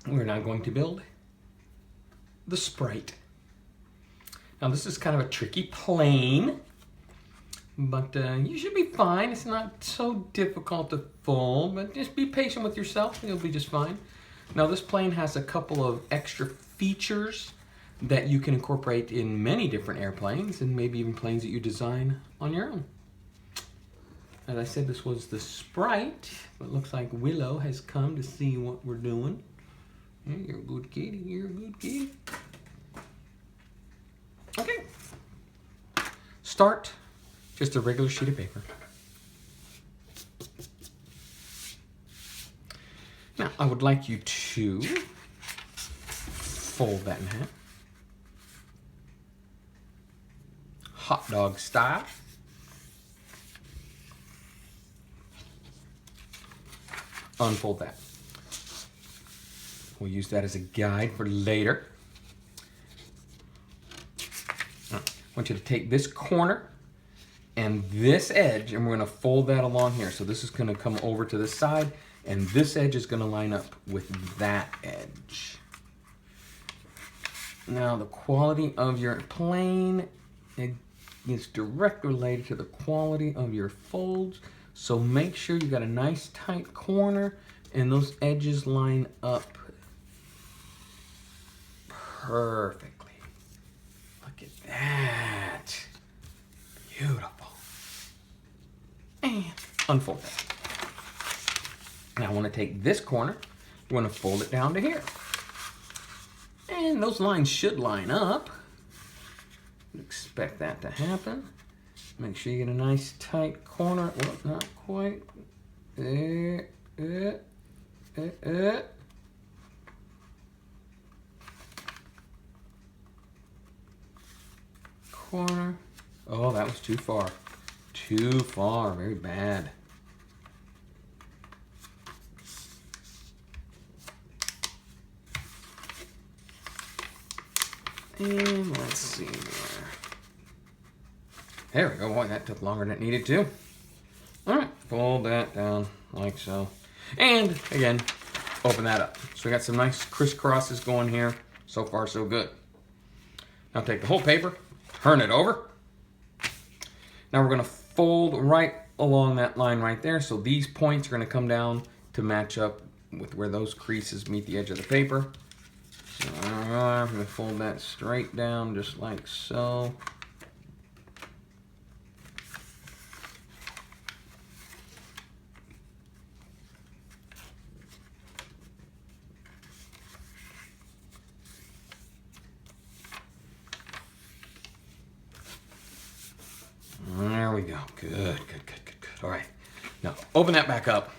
we're now going to build the Sprite. Now this is kind of a tricky plane, but you should be fine. It's not so difficult to fold, but just be patient with yourself and you'll be just fine. Now this plane has a couple of extra features that you can incorporate in many different airplanes and maybe even planes that you design on your own. As I said, this was the Sprite, but it looks like Willow has come to see what we're doing. Yeah, you're a good kitty, you're a good kitty. Okay. Start just a regular sheet of paper. Now, I would like you to fold that in half. Hot dog style. Unfold that. We'll use that as a guide for later. I want you to take this corner and this edge, and we're going to fold that along here. So this is going to come over to the side, and this edge is going to line up with that edge. Now, the quality of your plane is directly related to the quality of your folds. So make sure you got a nice tight corner and those edges line up perfectly. Look at that. Beautiful. And unfold that. Now I want to take this corner, you want to fold it down to here. And those lines should line up. Expect that to happen. Make sure you get a nice tight corner. Well, not quite. Corner. Oh, that was too far. Too far. Very bad. And let's see there. There we go. Boy, that took longer than it needed to. All right, fold that down like so. And again, open that up. So we got some nice crisscrosses going here. So far, so good. Now take the whole paper, turn it over. Now we're going to fold right along that line right there. So these points are going to come down to match up with where those creases meet the edge of the paper. So I'm going to fold that straight down just like so. There we go. Good, good, good, good, good. All right. Now open that back up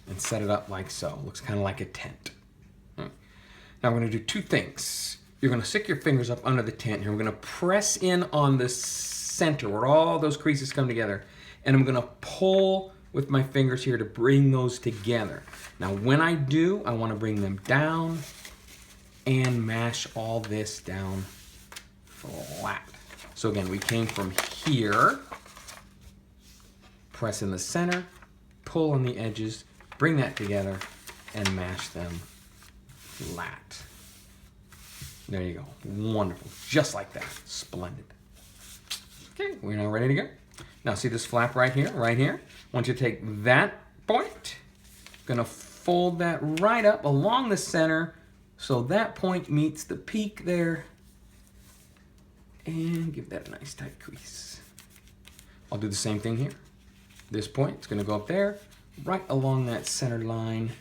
and set it up like so. Looks kind of like a tent. Now we're going to do two things. You're going to stick your fingers up under the tent here. We're going to press in on the center where all those creases come together. And I'm going to pull with my fingers here to bring those together. Now when I do, I want to bring them down and mash all this down flat. So again, we came from here, press in the center, pull on the edges, bring that together, and mash them flat. There you go. Wonderful. Just like that. Splendid. Okay, we're now ready to go. Now see this flap right here, right here? I want you to take that point, gonna fold that right up along the center so that point meets the peak there, and give that a nice tight crease. I'll do the same thing here. This point is gonna go up there, right along that center line.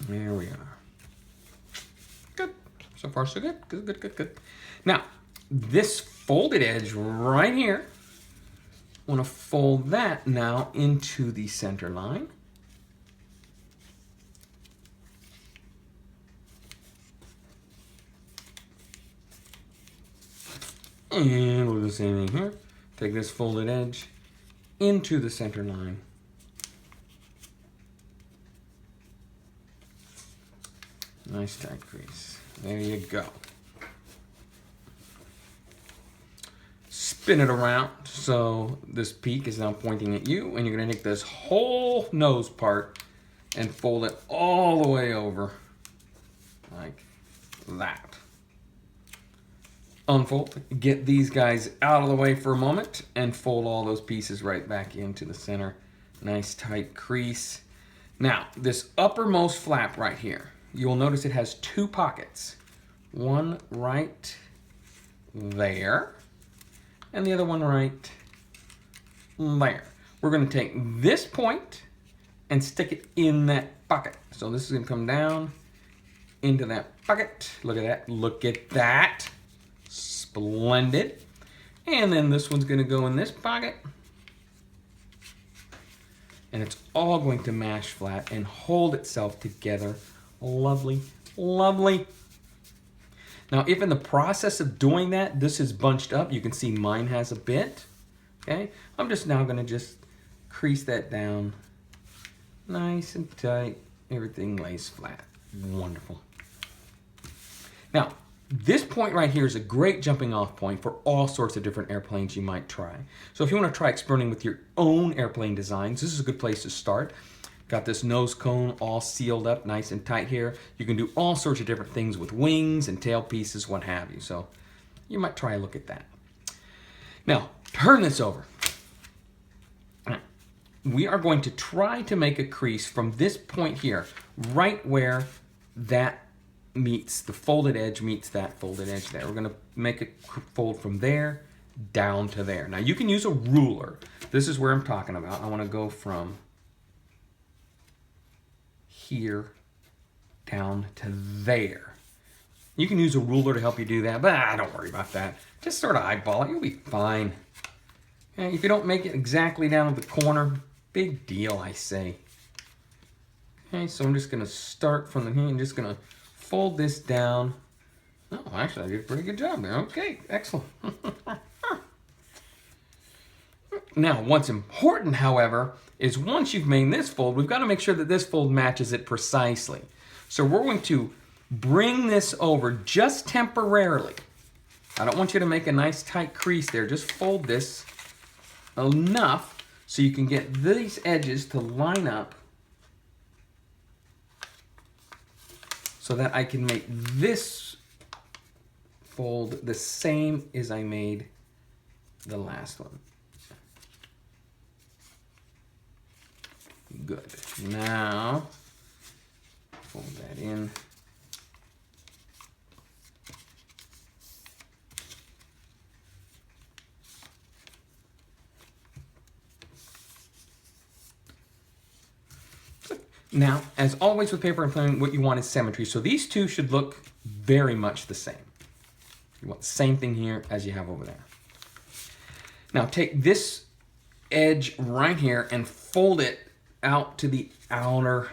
There we are. Good. So far, so good. Good, good, good, good. Now, this folded edge right here, I want to fold that now into the center line. And we'll do the same thing here. Take this folded edge into the center line. Nice tight crease. There you go. spin it around so this peak is now pointing at you, and you're going to take this whole nose part and fold it all the way over like that. Unfold, get these guys out of the way for a moment, and fold all those pieces right back into the center. Nice tight crease. Now, this uppermost flap right here, you'll notice it has two pockets. One right there, and the other one right there. We're going to take this point and stick it in that pocket. So this is going to come down into that pocket. Look at that. Look at that. Splendid. And then this one's going to go in this pocket. And it's all going to mash flat and hold itself together. Lovely, lovely. Now, if in the process of doing that, this is bunched up, you can see mine has a bit. Okay, I'm just now going to just crease that down nice and tight. Everything lays flat. Wonderful. Now, this point right here is a great jumping off point for all sorts of different airplanes you might try. So if you want to try experimenting with your own airplane designs, this is a good place to start. Got this nose cone all sealed up nice and tight here. You can do all sorts of different things with wings and tail pieces, what have you. So you might try a look at that. Now, turn this over. We are going to try to make a crease from this point here, right where that meets, the folded edge meets that folded edge there. We're going to make a fold from there down to there. Now, you can use a ruler. This is where I'm talking about. I want to go from here down to there. You can use a ruler to help you do that, but don't worry about that. Just sort of eyeball it. You'll be fine. Okay, if you don't make it exactly down to the corner, big deal, I say. Okay, so I'm just going to start from the here. I'm just going to fold this down. Oh, actually, I did a pretty good job there. Okay, excellent. Now, what's important, however, is once you've made this fold, we've got to make sure that this fold matches it precisely. So we're going to bring this over just temporarily. I don't want you to make a nice tight crease there. Just fold this enough so you can get these edges to line up so that I can make this fold the same as I made the last one. Good. Now, fold that in. Now, as always with paper airplane, what you want is symmetry. So these two should look very much the same. You want the same thing here as you have over there. Now take this edge right here and fold it out to the outer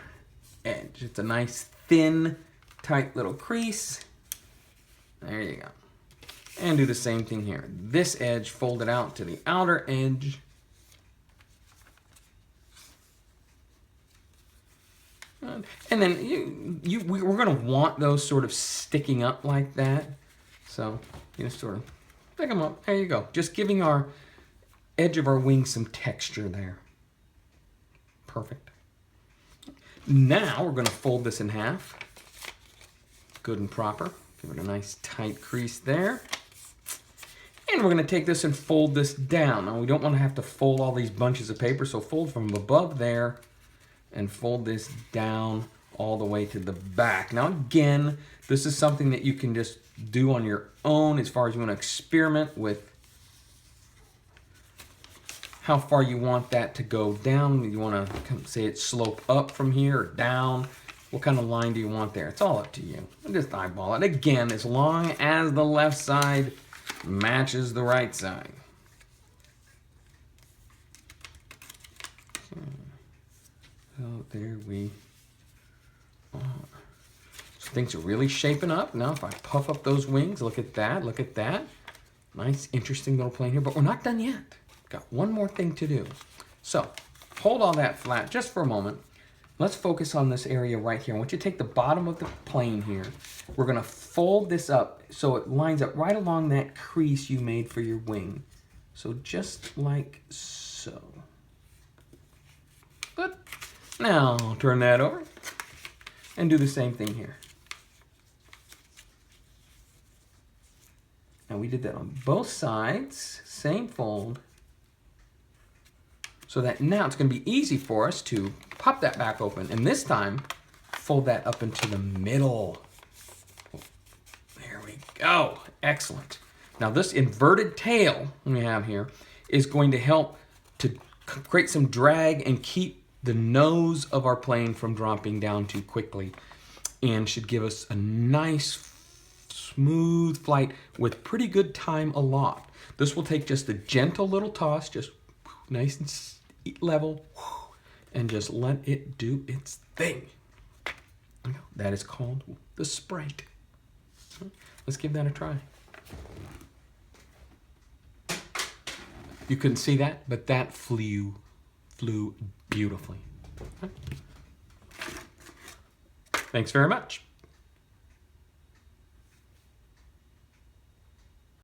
edge. It's a nice thin, tight little crease. There you go. And do the same thing here. This edge, fold it out to the outer edge. And then we're going to want those sort of sticking up like that. So you just sort of pick them up. There you go. Just giving our edge of our wing some texture there. Perfect. Now we're going to fold this in half. Good and proper. Give it a nice tight crease there. And we're going to take this and fold this down. Now we don't want to have to fold all these bunches of paper, so fold from above there and fold this down all the way to the back. Now again, this is something that you can just do on your own as far as you want to experiment with how far you want that to go down. You want to say it slope up from here or down. What kind of line do you want there? It's all up to you. Just eyeball it. Again, as long as the left side matches the right side. So there we are. So things are really shaping up. Now if I puff up those wings, look at that, look at that. Nice, interesting little plane here, but we're not done yet. Got one more thing to do. So hold all that flat just for a moment. Let's focus on this area right here. I want you to take the bottom of the plane here. We're gonna fold this up so it lines up right along that crease you made for your wing. So just like so. Good. Now turn that over and do the same thing here. Now we did that on both sides, same fold. So that now it's going to be easy for us to pop that back open. And this time, fold that up into the middle. There we go. Excellent. Now this inverted tail we have here is going to help to create some drag and keep the nose of our plane from dropping down too quickly, and should give us a nice smooth flight with pretty good time aloft. This will take just a gentle little toss, just nice and level, and just let it do its thing. That is called the Sprite. Let's give that a try. You couldn't see that, but that flew beautifully. Thanks very much.